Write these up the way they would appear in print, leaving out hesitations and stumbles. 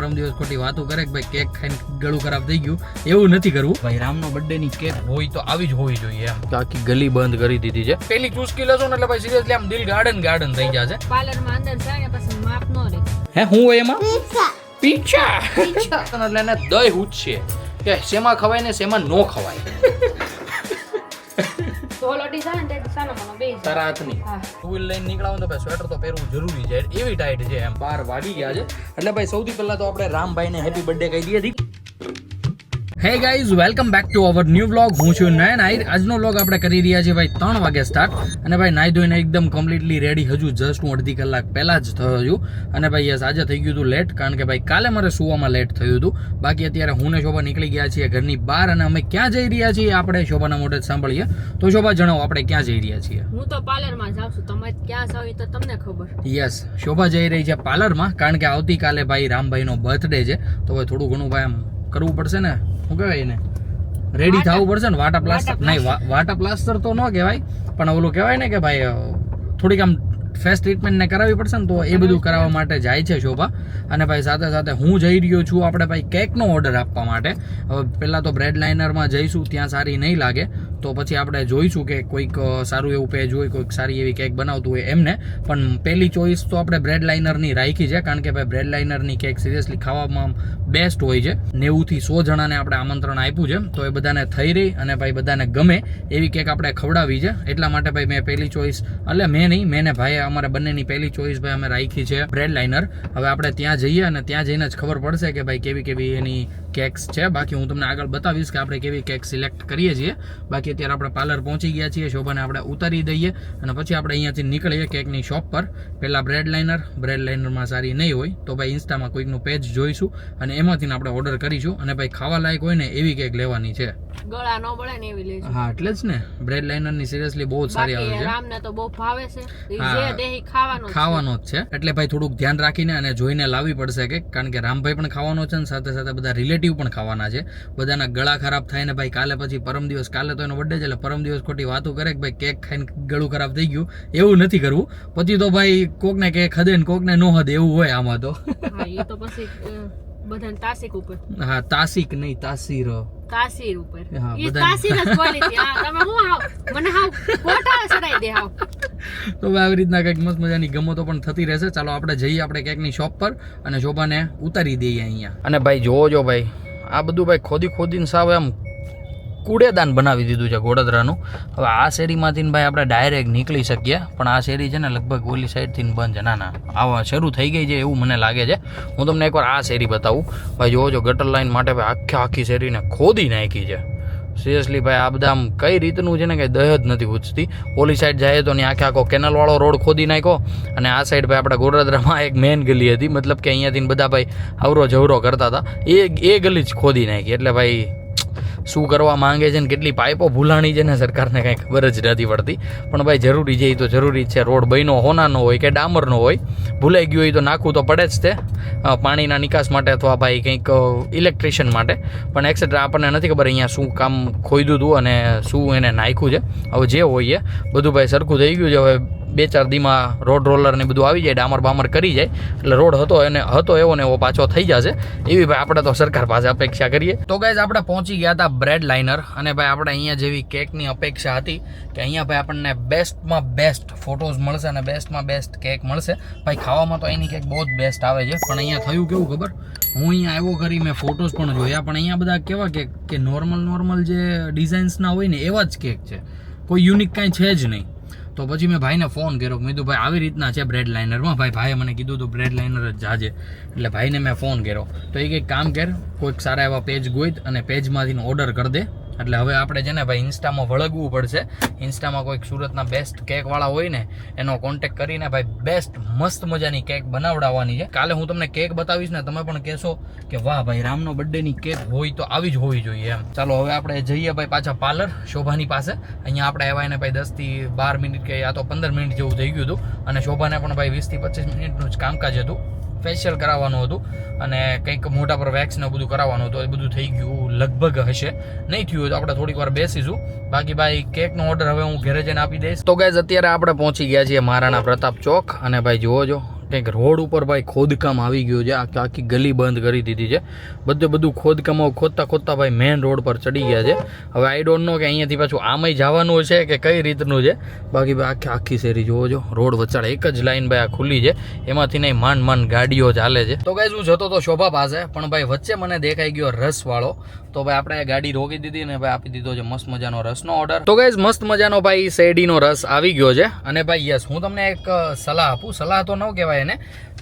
પરમ દિવસ ખોટી વાતો કરે કે ભાઈ કેક ખાઈને ગળું ખરાબ થઈ ગયું, એવું નથી કરવું ભાઈ. રામનો બર્થડે ની કેક હોય તો આવી જ હોવી જોઈએ એમ. તો આખી ગલી બંધ કરી દીધી છે. પેલી ચુસ્કી લેશો ને એટલે ભાઈ સિરિયસલી આમ દિલ ગાર્ડન થઈ જશે. પાર્લર માં અંદર જાય ને પછી માપ નો રહે. હે હું હોય એમાં પીછા એટલે એને દહીં ઉછશે કે શેમાં ખવાય ને શેમાં નો ખવાય. ધોલોટી જાય ને તે સાનો મનો બે તારા હાથની ટુ વ્હીલ લઈને નીકળાવ તો ભાઈ સ્વેટર તો પહેરવું જરૂરી છે, એવી ટાઈટ છે એમ. 12 વાગી ગયા છે એટલે ભાઈ સૌથી પહેલા તો આપણે રામભાઈને હેપી બર્થડે કહી દઈએ હતી. Hey guys, welcome back to our new vlog. હું છું નયન આહિર. આજનો વ્લોગ આપણે કરી રહ્યા છીએ ભાઈ 3 વાગે સ્ટાર્ટ. અને ભાઈ નાઈ ધોઈને એકદમ કમ્પ્લીટલી રેડી હજુ જસ્ટ હું અડધી કલાક પહેલા જ થયો છું. અને ભાઈ યસ આજે થઈ ગયું હતું લેટ, કારણ કે ભાઈ કાલે મારે સુવામાં લેટ થયું હતું. બાકી અત્યારે હું ને શોભા નીકળી ગયા છીએ ઘરની બહાર અને અમે ક્યાં જઈ રહ્યા છીએ આપણે શોભાના મોઢે જ સાંભળીએ. તો શોભા જણાવો આપણે ક્યાં જઈ રહ્યા છીએ? હું તો પાર્લર માં જાઉં છું, તમે ક્યાં જાવ એ તો તમને ખબર. યસ, શોભા જઈ રહી છે પાર્લરમાં, કારણ કે આવતીકાલે ભાઈ રામભાઈનો બર્થડે છે. તો ભાઈ થોડું ઘણું ભાઈ આમ કરવું પડશે ને, શું કહેવાય ને, રેડી થવું પડશે ને. વાટા પ્લાસ્ટર નહીં, વાટા પ્લાસ્ટર તો ન કહેવાય, પણ ઓલું કહેવાય ને કે ભાઈ થોડીક આમ ફેસ ટ્રીટમેન્ટ ને કરાવવી પડશે ને, તો એ બધું કરાવવા માટે જાય છે શોભા. અને ભાઈ સાથે સાથે હું જઈ રહ્યો છું આપણે ભાઈ કેકનો ઓર્ડર આપવા માટે. હવે પહેલાં તો બ્રેડ લાઇનરમાં જઈશું, ત્યાં સારી નહીં લાગે તો પછી આપણે જોઈશું કે કોઈક સારું એવું પેજ હોય, કોઈક સારી એવી કેક બનાવતું હોય એમને. પણ પહેલી ચોઈસ તો આપણે બ્રેડ લાઇનરની રાખી છે, કારણ કે ભાઈ બ્રેડ લાઇનરની કેક સિરિયસલી ખાવામાં બેસ્ટ હોય છે. 90 થી 100 જણાને આપણે આમંત્રણ આપ્યું છે, તો એ બધાને થઈ રહી અને ભાઈ બધાને ગમે એવી કેક આપણે ખવડાવી છે. એટલા માટે ભાઈ મેં પહેલી ચોઈસ, એટલે મેં નહીં, મેં ને ભાઈ અમારા બંનેની પહેલી ચોઈસ ભાઈ અમે રાખી છે બ્રેડ લાઇનર. હવે આપણે ત્યાં જઈએ અને ત્યાં જઈને જ ખબર પડશે કે ભાઈ કેવી કેવી એની કેક્સ છે. બાકી હું તમને આગળ બતાવીશ કે આપણે કેવી કેક સિલેક્ટ કરીએ છીએ. બાકી અત્યારે આપણે પાર્લર પહોંચી ગયા છીએ, શોભાને આપણે ઉતારી દઈએ અને પછી આપણે અહીંયાથી નીકળીએ કેકની શોપ પર. પહેલાં બ્રેડ લાઇનરમાં સારી નહીં હોય તો ભાઈ ઇન્સ્ટામાં કોઈકનું પેજ જોઈશું અને એમાંથી આપણે ઓર્ડર કરીશું. અને ભાઈ ખાવા લાયક હોય ને એવી કેક લેવાની છે, ગળા ન બળે ને એવી લેજો. હા એટલે જ ને, બ્રેડ લાઇનરની સિરિયસલી બહુ જ સારી આવે છે. રામને તો બહુ ભાવે છે, જે દેહી ખાવાનો જ છે. એટલે ભાઈ થોડુંક ધ્યાન રાખીને અને જોઈને લાવવી પડશે કે, કારણ કે રામભાઈ પણ ખાવાનો છે ને સાથે સાથે બધા રિલેટિવ પણ ખાવાના છે. બધાના ગળા ખરાબ થાય ને ભાઈ કાલે પછી પરમ દિવસ, કાલે તો એનો બર્થડે છે એટલે પરમ દિવસ ખોટી વાતો કરે કે ભાઈ કેક ખાઈને ગળું ખરાબ થઈ ગયું, એવું નથી કરવું. પછી તો ભાઈ કોકને કેક હદે ને કોકને નો હદે એવું હોય આમાં તો. એ તો પછી બધાને તાસીક ઉપર. હા તાસીક નહીં, તાસીર ઉપર. હા, એ તાસીર જ બોલી હતી. હા તમે હું આવ મને હાવ કોટા ચડાઈ દે હાવ. તો આવી રીતના કંઈક મસ્ત મજાની ગમતો પણ થતી રહેશે. ચાલો આપણે જઈએ આપણે કેકની શોપ પર અને શોભાને ઉતારી દઈએ અહીંયા. અને ભાઈ જોવો ભાઈ આ બધું ભાઈ ખોદીને સાવ આમ કુડેદાન બનાવી દીધું છે ગોડદરાનું. હવે આ શેરીમાંથી ભાઈ આપણે ડાયરેક્ટ નીકળી શકીએ, પણ આ શેરી છે ને લગભગ ઓલી સાઈડથી બંધ છે. ના આવા શરૂ થઈ ગઈ છે એવું મને લાગે છે. હું તમને એકવાર આ શેરી બતાવું. ભાઈ જોવો ગટર લાઈન માટે ભાઈ આખી શેરીને ખોદી નાખી છે. સિરિયસલી ભાઈ આ બધા આમ કઈ રીતનું છે ને કંઈ દહ જ નથી પૂછતી. ઓલી સાઈડ જાય તો ને આખો કેનલવાળો રોડ ખોદી નાખ્યો અને આ સાઈડ ભાઈ આપણા ગોડદરામાં એક મેઇન ગલી હતી, મતલબ કે અહીંયાથી બધા ભાઈ આવરો જવરો કરતા હતા, એ ગલી જ ખોદી નાખી. એટલે ભાઈ શું કરવા માંગે છે ને કેટલી પાઇપો ભૂલાણી છે ને સરકારને કાંઈ ખબર જ નથી પડતી. પણ ભાઈ જરૂરી છે, એ તો જરૂરી છે. રોડ બન્યો હોનાનો હોય કે ડામરનો હોય, ભૂલાઈ ગયો હોય તો નાખવું તો પડે જ તે, પાણીના નિકાસ માટે અથવા ભાઈ કંઈક ઇલેક્ટ્રિશિયન માટે. પણ એક્સેટ્રા આપણને નથી ખબર અહીંયા શું કામ ખોદ્યું હતું અને શું એને નાખ્યું છે. હવે જે હોય એ બધું ભાઈ સરખું થઈ ગયું છે. હવે 2-4 દીમાં રોડ રોલર ને બધું આવી જાય, ડામર બામર કરી જાય એટલે રોડ હતો એવો ને એવો પાછો થઈ જશે. એવી ભાઈ આપણે તો સરકાર પાસે અપેક્ષા કરીએ. તો ગાઈઝ આપણે પહોંચી ગયા હતા બ્રેડ લાઇનર અને ભાઈ આપણે અહીંયા જેવી કેકની અપેક્ષા હતી કે અહીંયા ભાઈ આપણને બેસ્ટમાં બેસ્ટ ફોટોઝ મળશે અને બેસ્ટમાં બેસ્ટ કેક મળશે. ભાઈ ખાવામાં તો એની કેક બહુ જ બેસ્ટ આવે છે. પણ અહીંયા થયું કેવું ખબર, હું અહીંયા આવ્યો કરી મેં ફોટોઝ પણ જોયા, પણ અહીંયા બધા કેવા કે નોર્મલ જે ડિઝાઇન્સના હોય ને એવા જ કેક છે, કોઈ યુનિક કાંઈ છે જ નહીં. તો પછી મેં ભાઈને ફોન કર્યો, મેં કીધું ભાઈ આવી રીતના છે બ્રેડ લાઇનરમાં. ભાઈએ મને કીધું હતું બ્રેડ લાઇનર જ જાજે. એટલે ભાઈને મેં ફોન કર્યો તો એ કંઈક કામ કર, કોઈક સારા એવા પેજ ગોઈત અને પેજમાંથી ઓર્ડર કરી દે. એટલે હવે આપણે છે ને ભાઈ ઇન્સ્ટામાં વળગવું પડશે. ઇન્સ્ટામાં કોઈક સુરતના બેસ્ટ કેકવાળા હોય ને એનો કોન્ટેક્ટ કરીને ભાઈ બેસ્ટ મસ્ત મજાની કેક બનાવડાવવાની છે. કાલે હું તમને કેક બતાવીશ ને તમે પણ કહેશો કે વાહ ભાઈ રામનો બર્થડેની કેક હોય તો આવી જ હોવી જોઈએ એમ. ચાલો હવે આપણે જઈએ ભાઈ પાછા પાર્લર શોભાની પાસે. અહીંયા આપણે આવ્યા એને ભાઈ 10 થી 12 મિનિટ કે યા તો 15 મિનિટ જેવું થઈ ગયું હતું અને શોભાને પણ ભાઈ 20 થી 25 મિનિટનું જ કામકાજ હતું. ફેશિયલ કરાવવાનું હતું અને કંઈક મોટા પર વેક્સ ને બધું કરાવવાનું હતું. એ બધું થઈ ગયું લગભગ હશે, નહીં થયું હોય તો આપણે થોડીક વાર બેસીશું. બાકી ભાઈ કેકનો ઓર્ડર હવે હું ઘરે જઈને આપી દઈશ. તો ગાઈઝ અત્યારે આપણે પહોંચી ગયા છીએ મહારાણા પ્રતાપ ચોક અને ભાઈ જુઓ કંઈક રોડ ઉપર ભાઈ ખોદકામ આવી ગયું છે. આખી ગલી બંધ કરી દીધી છે. બધું ખોદકામો ખોદતા ભાઈ મેઇન રોડ પર ચડી ગયા છે. હવે આઈ ડોન્ટ નો કે અહીંયાથી પાછું આમાંય જવાનું છે કે કઈ રીતનું છે. બાકી ભાઈ આખી શેરી જોવો છો, રોડ વચાડે એક જ લાઈન ભાઈ આ ખુલ્લી છે, એમાંથી નહીં માંડ ગાડીઓ ચાલે છે. તો ગાઈઝ હું જતો તો શોભા પાસે, પણ ભાઈ વચ્ચે મને દેખાઈ ગયો રસવાળો. તો ભાઈ આપણે ગાડી રોકી દીધી ને ભાઈ આપી દીધો છે મસ્ત મજાનો રસનો ઓર્ડર. તો ગાઈઝ મસ્ત મજાનો ભાઈ શેરડીનો રસ આવી ગયો છે. અને ભાઈ યસ, હું તમને એક સલાહ આપું, સલાહ તો ન કહેવાય એને,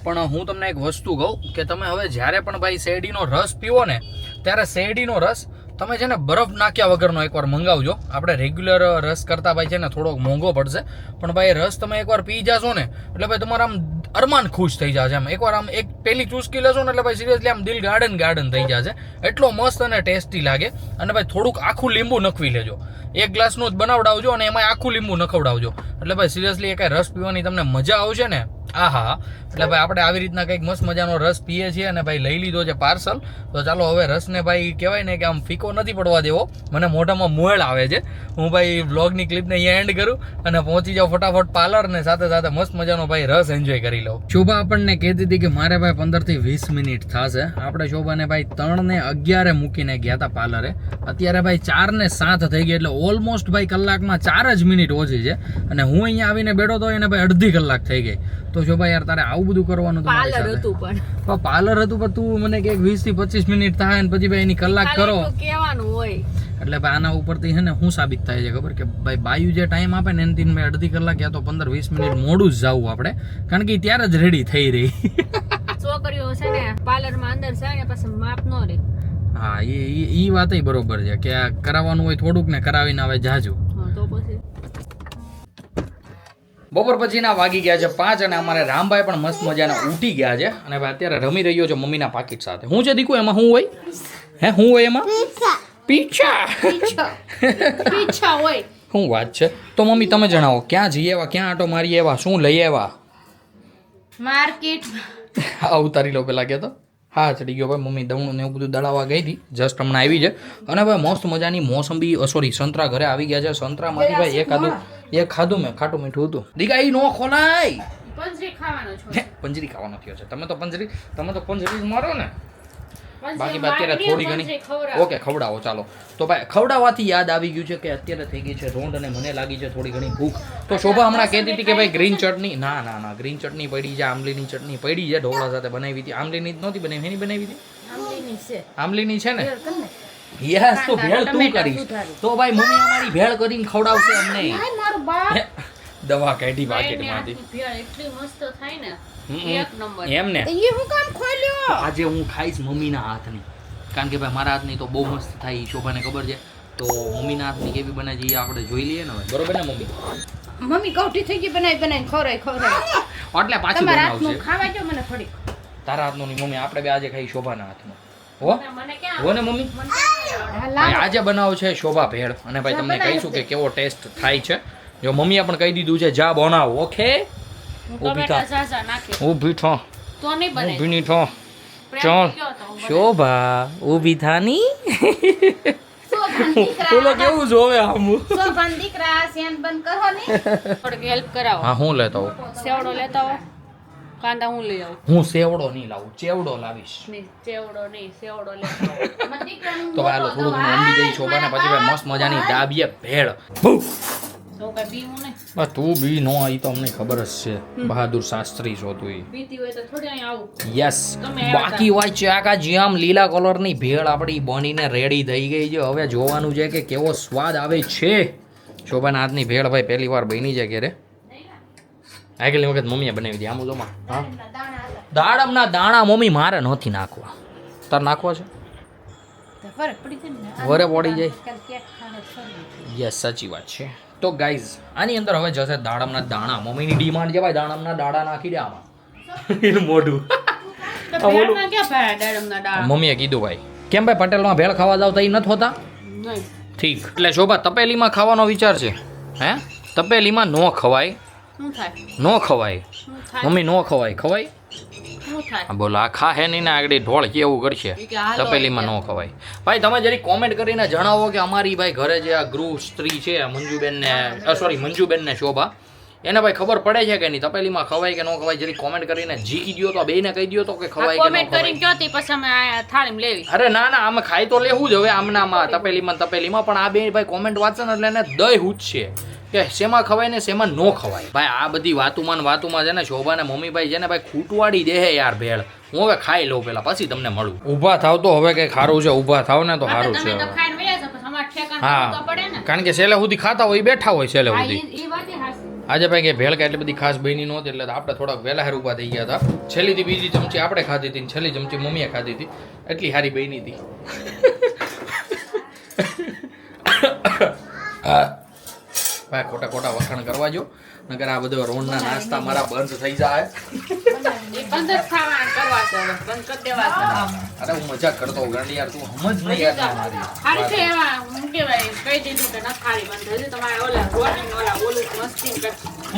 પણ હું તમને એક વસ્તુ કહું કે તમે હવે જ્યારે પણ ભાઈ શેરડીનો રસ પીવો ને, ત્યારે શેરડીનો રસ તમે છે ને બરફ નાખ્યા વગરનો એકવાર મંગાવજો. આપણે રેગ્યુલર રસ કરતા ભાઈ છે ને થોડોક મોંઘો પડશે, પણ ભાઈ રસ તમે એકવાર પી જાશો ને એટલે ભાઈ તમારા આમ અરમાન ખુશ થઈ જશે. એમ એકવાર આમ એક પેલી ચૂસકી લેશો ને એટલે ભાઈ સિરિયસલી આમ દિલ ગાર્ડન થઈ જશે. એટલો મસ્ત અને ટેસ્ટી લાગે. અને ભાઈ થોડુંક આખું લીંબુ નખવી લેજો, એક ગ્લાસનું જ બનાવડાવજો અને એમાં આખું લીંબુ નખવડાવજો. એટલે ભાઈ સિરિયસલી એ કાંઈ રસ પીવાની તમને મજા આવશે ને, આહા. એટલે ભાઈ આપણે આવી રીતના કંઈક મસ્ત મજાનો રસ પીએ છીએ અને ભાઈ લઈ લીધો છે પાર્સલ. તો ચાલો હવે રસને ભાઈ કહેવાય ને કે આમ ફીકો નથી પડવા દેવો. મને મોઢામાં મોળ આવે છે. હું ભાઈ વ્લોગની ક્લિપને અહીંયા એન્ડ કરું અને પહોંચી જાઉં ફટાફટ પાર્લર ને સાથે મસ્ત મજાનો ભાઈ રસ એન્જોય કરી લઉં. શોભા આપણને કહેતી હતી કે મારે ભાઈ 15 થી 20 મિનિટ થશે. આપણે શોભાને ભાઈ 3 ને 11 મૂકીને ગયા હતા પાર્લરે. અત્યારે ભાઈ 4 ને 7 થઈ ગયા, એટલે ઓલમોસ્ટ ભાઈ કલાકમાં 4 જ મિનિટ ઓછી છે. અને હું અહીંયા આવીને બેઠો તો એને ભાઈ અડધી કલાક થઈ ગઈ. તો શોભા યાર તારે આવું બધું કરવાનું પાર્લર હતું પણ તું મને કે 20 થી 25 મિનિટ થાય ને પછી ભાઈ એની કલાક કરો કેવાનું હોય. એટલે ભાઈ આના ઉપરથી છે ને શું સાબિત થાય છે ખબર કે ભાઈ બાયુ જે ટાઈમ આપે ને એનાથી ભાઈ અડધી કલાક યા તો 15-20 મિનિટ મોડું જ જવું આપણે, કારણ કે ત્યારે જ રેડી થઈ રહી. છોકરીઓ છે ને પાર્લરમાં અંદર જાય ને પછી માપ ન રહે. હા, એ વાત બરોબર છે કે આ કરાવવાનું હોય થોડુંક ને કરાવીને આવે જાજુ. તો પછી બપોર પછીના વાગી ગયા છે 5 અને અમારે રામભાઈ પણ મસ્ત મજાના ઉઠી ગયા છે. અને ભાઈ અત્યારે રમી રહ્યો છે મમ્મીના પાકીટ સાથે. હું છે દીકુ એમાં? શું હોય? શું હોય એમાં? પીછા હોય. શું વાત છે? તો મમ્મી તમે જણાવો, ક્યાં જઈએ એવા, ક્યાં આટો મારીએ એવા, શું લઈએ એવા? માર્કેટ. હા, ઉતારી લો પેલા કહેતો. હા, ચડી ગયો ભાઈ. મમ્મી દવણું ને એવું બધું દળાવવા ગઈ હતી, જસ્ટ હમણાં આવી છે. અને ભાઈ મસ્ત મજાની મોસંબી સંતરા ઘરે આવી ગયા છે. સંતરામાંથી ભાઈ એક ખાધું મેં, ખાટું મીઠું હતું. દીકા ઈ નો ખોલાય, પંજરી ખાવાનો છો. પંજરી ખાવાનો થયો છે. તમે તો પંજરી મારો ને. બાકી અત્યારે થોડી ઘણી ઓકે ખવડાવો. ચાલો તો ભાઈ ખવડાવવાથી યાદ આવી ગયું છે કે અત્યારે થઈ ગઈ છે રોંઢ અને મને લાગી છે થોડી ઘણી ભૂખ. તો શોભા હમણાં કહેતી હતી કે ભાઈ ગ્રીન ચટણી, ના ગ્રીન ચટણી પડી છે, આમલીની ચટણી પડી છે, ઢોકળા સાથે બનાવી હતી. આમલીની જ નહોતી બનાવી, એની બનાવી હતી. આમલીની છે ને? યસ. તો ભેળ તું કરીશ તો ભાઈ મમ્મી અમારી ભેળ કરીને ખવડાવશે અમને. દવા કાઢી પાકીટમાંથી. ભેળ એટલી મસ્ત થાય ને, એક નંબર. એમ ને એ હું કામ ખોલ્યો? આજે હું ખાઈશ મમ્મીના હાથની, કારણ કે ભાઈ મારા હાથની તો બહુ મસ્ત થાય, શોભાને ખબર છે. તો મમ્મીના હાથની કેવી બને છે આપણે જોઈ લઈએ ને. બરોબર ને મમ્મી? મમ્મી કૌઠી થઈ ગઈ બનાવી ખવરાય. એટલે પાછી બનાવશે. ખાવા જો મને થોડી. તારા હાથનું નહીં મમ્મી, આપણે બે આજે ખાઈ શોભાના હાથનું. હો ને મમ્મી? આજે બનાવો છે શોભા ભેળ, અને ભાઈ તમને કહીશું કે કેવો ટેસ્ટ થાય છે. જો મમ્મીએ પણ કહી દીધું છે જા બનાવો. ઓકે, ઊભી થો ચાલ શોભા, ઊભી થાની. બોલો કેવું જોવે આમ. શોભાન દીકરા સેન બંધ કરો ને. થોડીક હેલ્પ કરાવો. હા, હું લેતો આવું. સેવડો લેતા આવો. કાંદા હું લઈ આવું. હું સેવડો નહીં લાવું, ચેવડો લાવીશ. સેવડો લેતા આવો. તો હાલો થોડું ઘણું અંબી જઈ શોભાને, પછી ભાઈ મસ્ત મજાની દાબીએ ભેળ. તું બી નો આવી તો અમને ખબર જ છે, બહાદુર શાસ્ત્રી છો તું. યસ. બાકી હોય છે આખા જામ લીલા કલરની ભેળ આપણી બનીને રેડી થઈ ગઈ છે. હવે જોવાનું છે કે કેવો સ્વાદ આવે છે. શોભાના હાથની ભેળ ભાઈ પહેલી વાર બની છે ઘરે. આગલી વખત મમ્મીએ બનાવી હતી. આમ જોમાં હા, દાડમના દાણા મમ્મી મારે નથી નાખવા. તાર નાખવા છે? વરે પડી જાય. યસ, સાચી વાત છે. તો ગાઈઝ આની અંદર હવે જશે દાડમના દાણા. મમ્મીની ડિમાન્ડ છે ભાઈ, દાડમના દાડા નાખી દે આમાં. એનું મોઢું મમ્મીએ કીધું ભાઈ. કેમ ભાઈ પટેલમાં ભેળ ખાવા જાવ તો એ નથી હોતા? ઠીક. એટલે શોભા તપેલીમાં ખાવાનો વિચાર છે? હે, તપેલીમાં નો ખવાય. નો ખવાય મમ્મી, નો ખવાય. ખવાય? બોલો આ ખાહે નહીં ને આગળ ઢોળ કેવું કરશે. તપેલીમાં ન ખવાય. ભાઈ તમે જરી કોમેન્ટ કરીને જણાવો કે અમારી ભાઈ ઘરે જે આ ગૃહ સ્ત્રી છે મંજુબેન ને શોભા, એને ભાઈ ખબર પડે છે કે નહીં તપેલીમાં ખવાય કે ન ખવાય જરી કોમેન્ટ કરીને જીકી દો તો બેયને કહી દો તો કે ખવાય કે ન કોમેન્ટ કરીને ખવાય. કયો તી પછી અમે આ થાળીમાં લેવી. અરે ના ના આમે ખાઈ તો લેવું જ હવે આમનામાં તપેલીમાં પણ આ બે ભાઈ કોમેન્ટ વાંચે ને એટલે એને દય હુજશે કે શેમાં ખવાય ને શેમાં ન ખવાય. ભાઈ આ બધી વાતુમાં છે ને શોભા ને મમ્મી ભાઈ છે ને ભાઈ ખૂટવાડી દે યાર ભેળ. હું હવે ખાઈ લઉં પેલા પછી તમને મળું. ઊભા થાવ તો હવે કઈ ખારું છે, ઊભા થાવ ને તો સારું છે. તમે તો ખાઈને વયા જાઓ, પછી અમારે ઠેકાણ હા કરવું તો પડે ને. કારણ કે છેલ્લે સુધી ખાતા હોય બેઠા હોય છેલ્લે હા, સુધી. ઈ વાતે હાચી. આજે ભાઈ કે ભેળ એટલી બધી ખાસ બની નહોતી એટલે આપણે થોડાક વહેલા હેર ઊભા થઈ ગયા હતા. છેલ્લીથી બીજી ચમચી આપણે ખાધી હતી ને છેલ્લી ચમચી મમ્મીએ ખાધી હતી એટલી સારી બની હતી. ભાઈ ખોટા વખાણ કરવા જો નકર આ બધો રોણના નાસ્તા મારા બંધ થઈ જાય. એ બંધ જ ખાવા કરવા છે હવે, બંધ કરી દેવા છે. અરે હું મજાક કરતો હોઉં ગાંડી યાર તું સમજ નહીં યાર મારી. હારી છે એવા હું કહેવાય કહી દીધું કે નથી ખારી બંધ. હજી તમારે ઓલા રોટી ને ઓલા ઓલું મસ્તી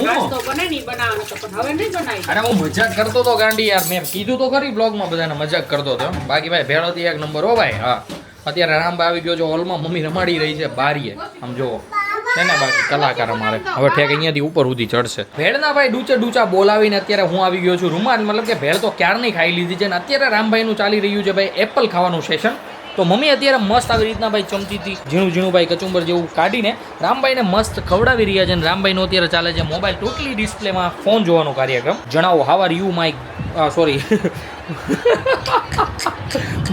નાસ્તો બને નહીં બનાવવાનો તો પણ હવે નહીં બનાવી. અરે હું મજાક કરતો તો ગાંડી યાર મેં કીધું તો ખરી બ્લોગમાં બધાને મજાક કરતો હતો. બાકી ભાઈ ભેળ હતી એક નંબર હો ભાઈ. હા અત્યારે રામભાઈ આવી ગયો છે હોલમાં, મમ્મી રમાડી રહી છે બારીએ. આમ જોવો છે ને બાકી કલાકાર અમારે હવે ઠેક અહીંયાથી ઉપર સુધી ચડશે. ભેળના ભાઈ ડૂચા બોલાવીને અત્યારે હું આવી ગયો છું રૂમાલ, મતલબ કે ભેળ તો ક્યારની ખાઈ લીધી છે ને અત્યારે રામભાઈનું ચાલી રહ્યું છે ભાઈ એપલ ખાવાનું સેશન. તો મમ્મી અત્યારે મસ્ત આવી રીતના ભાઈ ચમચીથી ઝીણું ભાઈ કચુંબર જેવું કાઢીને રામભાઈને મસ્ત ખવડાવી રહ્યા છે. અને રામભાઈનો અત્યારે ચાલે છે મોબાઈલ ટોટલી ડિસ્પ્લેમાં ફોન જોવાનો કાર્યક્રમ. જણાવો how are you my sorry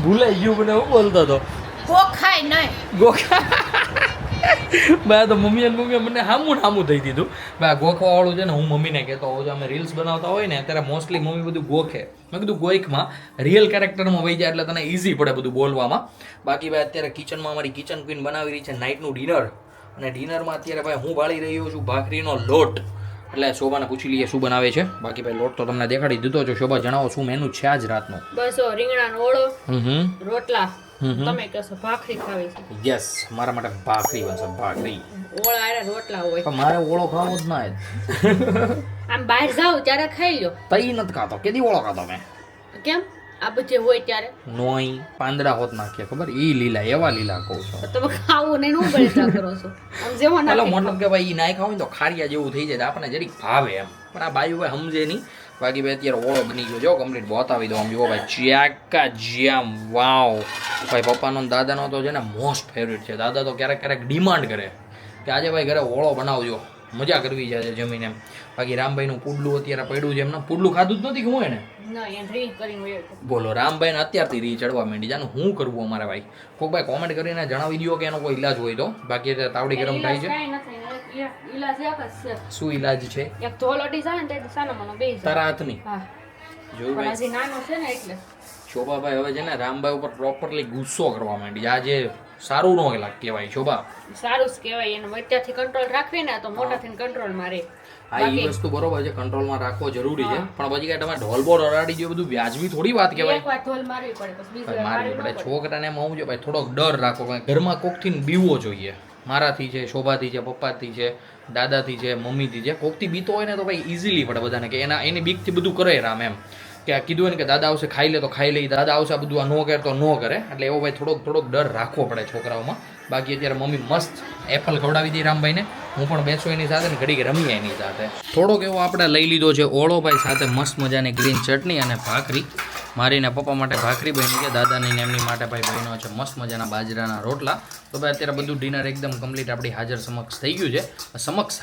ભૂલાઈ ગયું મને હું બોલતો હતો ગોખાય નહીં. ગોખા ભાઈ તો મમ્મીએ મને હામું થઈ દીધું. ભાઈ ગોખવાવાળું છે ને હું મમ્મીને કહેતો હોઉં છું. અમે રીલ્સ બનાવતા હોય ને ત્યારે મોસ્ટલી મમ્મી બધું ગોખે. મેં કીધું ગોઈકમાં રિયલ કેરેક્ટરમાં વહી જાય એટલે તને ઇઝી પડે બધું બોલવામાં. બાકી ભાઈ અત્યારે કિચનમાં અમારી કિચન ક્વીન બનાવી રહી છે નાઇટનું ડિનર. અને ડિનરમાં અત્યારે ભાઈ હું બાળી રહ્યો છું ભાખરીનો લોટ. એટલે શોભાને પૂછી લઈએ શું બનાવે છે. બાકી ભાઈ લોટ તો તમને દેખાડી દીધો છે. શોભા જણાવો શું મેનુ છે આજ રાતનો? બસ રીંગણાનો ઓળો, રોટલા. તમે કહેશો ભાખરી ખાવી છે? યસ મારા માટે ભાખરી બનશે. ભાખરી ઓળા આરે રોટલા હોય. પણ મારે ઓળો ખાવો જ ના. આમ બહાર જાવ ત્યારે ખાઈ લો. તઈ નથી ખાતો કેદી ઓળો ખાતો મેં. કેમ? આ બધે હોય ત્યારે નોઈ પાંદડા હોત નાખીએ ખબર ઈ લીલા એવા લીલા કહું છું. તમે ખાવું ને નું બળતરા કરો છો. આમ જેવો ના એટલે મતલબ કે ભાઈ ઈ નાઈ ખાવ તો ખારિયા જેવું થઈ જાય આપણને જરીક ભાવે એમ. પણ આ બાયું ભાઈ સમજે નહીં. બાકી ભાઈ અત્યારે ઓળો બની ગયો જો કમ્પ્લીટ બતાવી દો. આમ જુઓ ભાઈ ચાકા જ્યામ વાવ. ભાઈ પપ્પાનો ને દાદાનો તો છે ને મોસ્ટ ફેવરિટ છે. દાદા તો ક્યારેક ડિમાન્ડ કરે કે આજે ભાઈ ઘરે ઓળો બનાવજો, મજા કરવી જાય જમીને એમ. બાકી રામભાઈનું પુડલું અત્યારે પડ્યું છે. એમને પુડલું ખાધું જ નથી કે હું એને ના એ ડ્રિંક કરીને હોય તો. બોલો રામભાઈને અત્યારથી રી ચડવા માંડી જાને હું કરવું અમારે ભાઈ. કોક ભાઈ કોમેન્ટ કરીને જણાવી દો કે એનો કોઈ ઇલાજ હોય તો. બાકી અત્યારે તાવડી ગરમ થાય છે. કાંઈ નથી. ઈલાજ એક જ છે. શું ઇલાજ છે? એક ધોલ અડી જાય ને તે સાનો મનો બે જાય. તારા હાથની હા જોયું પણ ભાઈ. હજી નાનો છે ને એટલે શોભાભાઈ હવે છે ને રામભાઈ ઉપર પ્રોપરલી ગુસ્સો કરવા માંડી. આ જે સારું ન કહેવાય શોભા. સારું જ કહેવાય. એને અત્યારથી કંટ્રોલ રાખવી ને તો મોટાથી કંટ્રોલમાં રહે. હા એ વસ્તુ બરોબર છે, કંટ્રોલમાં રાખવો જરૂરી છે. પણ પછી કાંઈ તમે ઢોલ બોલ અડાડી દો બધું વ્યાજબી થોડી વાત કહેવાય. એક વાર ઢોલ મારવી પડે પછી બીજી વાર મારવી મારવી પડે. ન પડે. છોકરાને એમ હોવું જોઈએ ભાઈ થોડોક ડર રાખો. ઘરમાં કોકથી બીવો જોઈએ. મારાથી છે, શોભાથી છે, પપ્પાથી છે, દાદાથી છે, મમ્મીથી છે. કોકથી બીતો હોય ને તો ભાઈ ઇઝીલી પડે બધાને કે એની બીકથી બધું કરે રામ એમ. કે આ કીધું હોય ને કે દાદા આવશે ખાઈ લે તો ખાઈ લે, દાદા આવશે આ બધું આ ન કરે તો ન કરે. એટલે એવો ભાઈ થોડોક ડર રાખવો પડે છોકરાઓમાં. બાકી અત્યારે મમ્મી મસ્ત એપલ ખવડાવી દઈ રામભાઈને. હું પણ બેસું એની સાથે ને ઘડીક રમીએ એની સાથે. થોડોક એવો આપણે લઈ લીધો છે ઓળો ભાઈ, સાથે મસ્ત મજાની ગ્રીન ચટણી અને ભાખરી. મારીને પપ્પા માટે ભાખરી બની છે, દાદાની ને એમની માટે ભાઈ બન્યો છે મસ્ત મજાના બાજરાના રોટલા. તો ભાઈ અત્યારે બધું ડિનર એકદમ કમ્પ્લીટ આપણી હાજર સમક્ષ થઈ ગયું છે.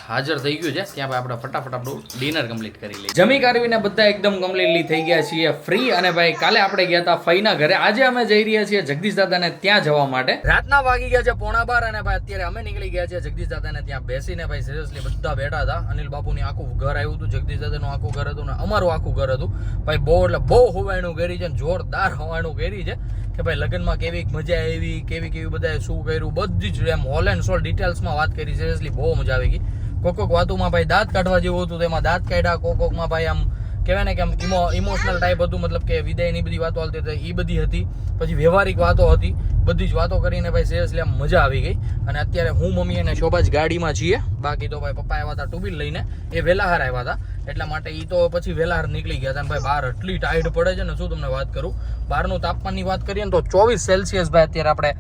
હાજર થઈ ગયું છે ત્યાં ભાઈ આપણે ફટાફટ આપણું ડિનર કમ્પ્લીટ કરી લઈએ. જમી કાઢવીને બધા એકદમ કમ્પ્લીટલી થઈ ગયા છીએ ફ્રી. અને ભાઈ કાલે આપણે ગયા હતા ફઈના ઘરે, આજે અમે જઈ રહ્યા છીએ જગદીશ દાદાને ત્યાં જવા માટે. રાતના વાગી ગયા છે 11:15 અને ભાઈ અત્યારે અમે નીકળી ગયા છીએ જગદીશ દાદાને ત્યાં બેસીને. ભાઈ સિરિયસલી બધા બેઠા હતા. અનિલ બાપુની આખું ઘર આવ્યું હતું, જગદીશ દાદાનું આખું ઘર હતું ને અમારું આખું ઘર હતું. ભાઈ બહુ હોવાયણું કરી છે, જોરદાર હોવાયણું કરી છે કે ભાઈ લગ્નમાં કેવી મજા આવી, કેવી બધાએ શું કર્યું બધી જ એમ હોલ એન્ડ સોલ ડિટેલ્સમાં વાત કરી. સિરિયસલી બહુ મજા આવી ગઈ. કોક વાતોમાં ભાઈ દાંત કાઢવા જેવું હતું, તેમાં દાંત કાઢ્યા. કોકમાં ભાઈ આમ કહેવાય ને કે આમ ઇમોશનલ ટાઈપ હતું, મતલબ કે વિદાયની બધી વાતો હાલતી હતી એ બધી હતી. પછી વ્યવહારિક વાતો હતી, બધી જ વાતો કરીને ભાઈ સિરિયસલી આમ મજા આવી ગઈ. અને અત્યારે હું મમ્મી અને શોભા જ ગાડીમાં છીએ. બાકી તો ભાઈ પપ્પા આવ્યા હતા ટુ વ્હીલ લઈને, એ વેલાહાર આવ્યા હતા એટલા માટે એ તો પછી વેલાહાર નીકળી ગયા હતા. અને ભાઈ બહાર એટલી ટાઈટ પડે છે ને શું તમને વાત કરું. બહારનું તાપમાનની વાત કરીએ ને તો 24 સેલ્સિયસ ભાઈ અત્યારે આપણે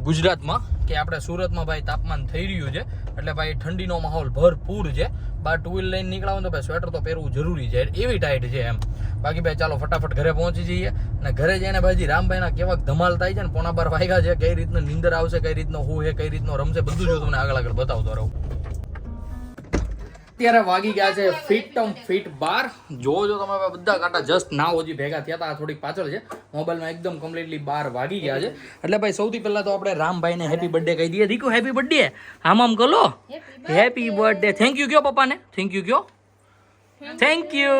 ગુજરાતમાં કે આપણે સુરતમાં ભાઈ તાપમાન થઈ રહ્યું છે. એટલે ભાઈ ઠંડીનો માહોલ ભરપૂર છે. બહાર ટુ વ્હીલ લઈને નીકળાવો તો ભાઈ સ્વેટર તો પહેરવું જરૂરી છે, એવી ટાઈટ છે એમ. બાકી ભાઈ ચાલો ફટાફટ ઘરે પહોંચી જઈએ. અને ઘરે જઈને ભાઈ રામભાઈના કેવા ધમાલ થાય છે ને, 11:15 વાગ્યા છે, કઈ રીતનું નીંદર આવશે, કઈ રીતનો હું છે, કઈ રીતનો રમશે, બધું જો તમને આગળ બતાવતો રહું. અત્યારે વાગી ગયા છે ફિટ 12. જોજો તમે બધા કાંટા જસ્ટ ના ઓજી ભેગા થયા હતા, થોડીક પાછળ છે મોબાઈલમાં, એકદમ કમ્પ્લીટલી 12 વાગી ગયા છે. એટલે ભાઈ સૌથી પહેલા તો આપણે રામભાઈને હેપી બર્થડે કહી દઈએ. દીકુ હેપી બર્થડે, આમ કરો, હેપી બર્થડે. થેન્ક યુ કયો પપ્પાને, થેન્ક યુ કયો, થેન્ક યુ.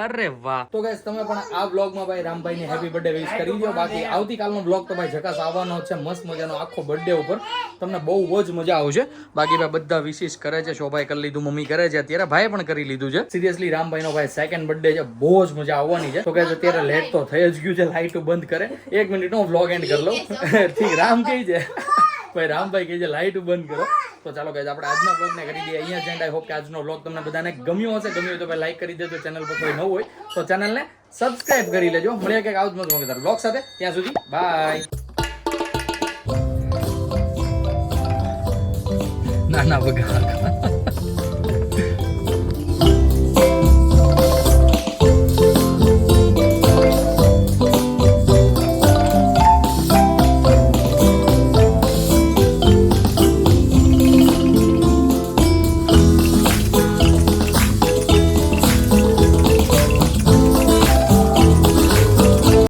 અરે વાહ. તો ગાઈસ તમે પણ આ વ્લોગમાં ભાઈ રામભાઈને હેપી બર્થડે વિશ કરી દો. બાકી આવતીકાલનો વ્લોગ તો ભાઈ ઝકાસ આવવાનો છે, મસ્ત મજાનો આખો બર્થડે ઉપર, તમને બહુ જ મજા આવશે. બાકી ભાઈ બધા વિશિસ કરે છે, શોભાઈ કરી લીધું, મમ્મી કરે છે, અત્યારે ભાઈ પણ કરી લીધું છે. સિરિયસલી રામભાઈનો ભાઈ સેકન્ડ બર્થડે છે, બહુ જ મજા આવવાની છે. તો ગાઈસ અત્યારે લેટ તો થઈ જ ગયું છે, લાઈટ બંધ કરે, 1 મિનિટનો વ્લોગ એન્ડ કરી લઉં. ઠીક, રામ કહી છે ભાઈ, રામભાઈ કહે છે લાઈટ બંધ કરો. તો ચાલો ગાઈસ આપણે આજના વ્લોગને કરી દઈએ અહીંયા જ એન્ડ. આઈ હોપ કે આજનો વ્લોગ તમને બધાને ગમ્યો હશે. ગમ્યો હોય તો ભાઈ લાઈક કરી દેજો. ચેનલ પર કોઈ નવું હોય તો ચેનલને સબસ્ક્રાઇબ કરી લેજો. મળીએ કંઈક આવું જ મજેદાર વ્લોગ સાથે. ત્યાં સુધી બાય. ના બગા